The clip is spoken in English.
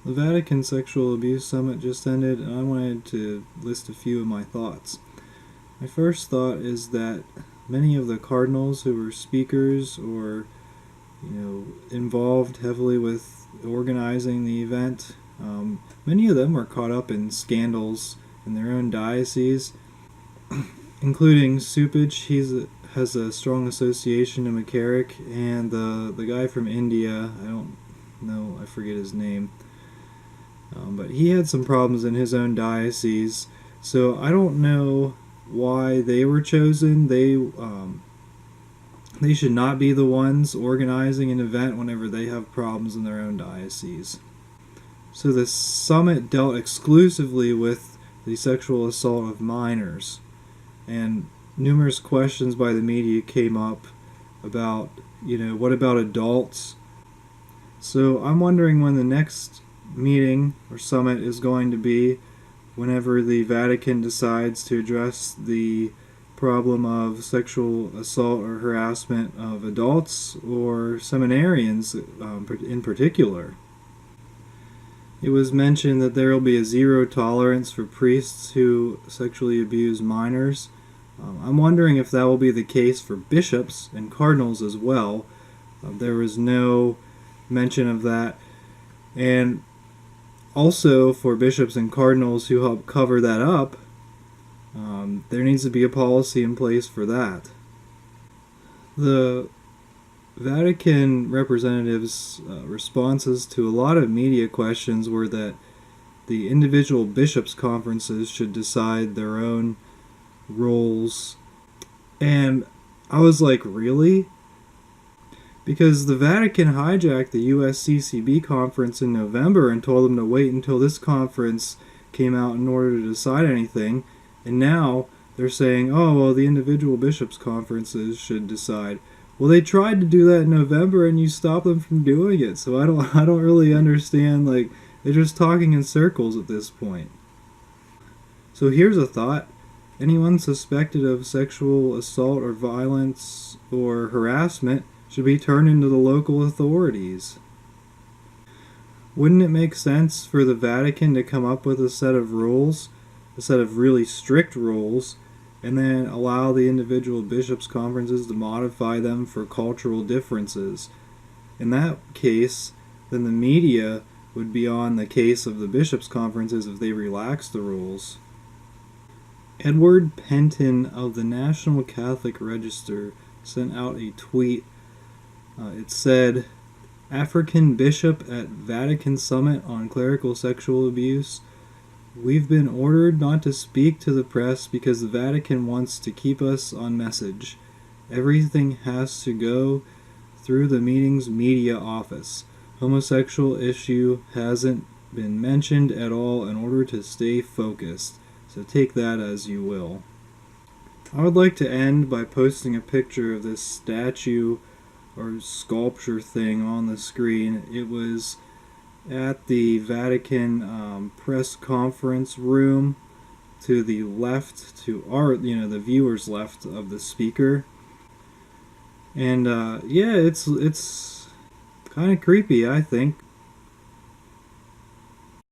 The Vatican Sexual Abuse Summit just ended, and I wanted to list a few of my thoughts. My first thought is that many of the cardinals who were speakers or involved heavily with organizing the event, many of them were caught up in scandals in their own diocese, including Supich. Has a strong association to McCarrick, and the guy from India, I don't know, I forget his name. But he had some problems in his own diocese, so I don't know why they were chosen. They should not be the ones organizing an event whenever they have problems in their own diocese. So the summit dealt exclusively with the sexual assault of minors, and numerous questions by the media came up about, what about adults? So I'm wondering when the next meeting or summit is going to be, whenever the Vatican decides to address the problem of sexual assault or harassment of adults or seminarians in particular. It was mentioned that there will be a zero tolerance for priests who sexually abuse minors. I'm wondering if that will be the case for bishops and cardinals as well. There was no mention of that. And also, for bishops and cardinals who help cover that up, there needs to be a policy in place for that. The Vatican representatives' responses to a lot of media questions were that the individual bishops' conferences should decide their own roles. And I was like, really? Because the Vatican hijacked the USCCB conference in November and told them to wait until this conference came out in order to decide anything, and now they're saying, oh, well, the individual bishops' conferences should decide. Well, they tried to do that in November, and you stopped them from doing it, so I don't really understand, they're just talking in circles at this point. So here's a thought. Anyone suspected of sexual assault or violence or harassment should be turned into the local authorities. Wouldn't it make sense for the Vatican to come up with a set of rules, a set of really strict rules, and then allow the individual bishops' conferences to modify them for cultural differences? In that case, then the media would be on the case of the bishops' conferences if they relaxed the rules. Edward Penton of the National Catholic Register sent out a tweet. It said, African Bishop at Vatican Summit on Clerical Sexual Abuse. We've been ordered not to speak to the press because the Vatican wants to keep us on message. Everything has to go through the meeting's media office. Homosexual issue hasn't been mentioned at all in order to stay focused. So take that as you will. I would like to end by posting a picture of this statue or sculpture thing on the screen. It was at the Vatican press conference room to the left, to the viewers left of the speaker. And it's kind of creepy, I think.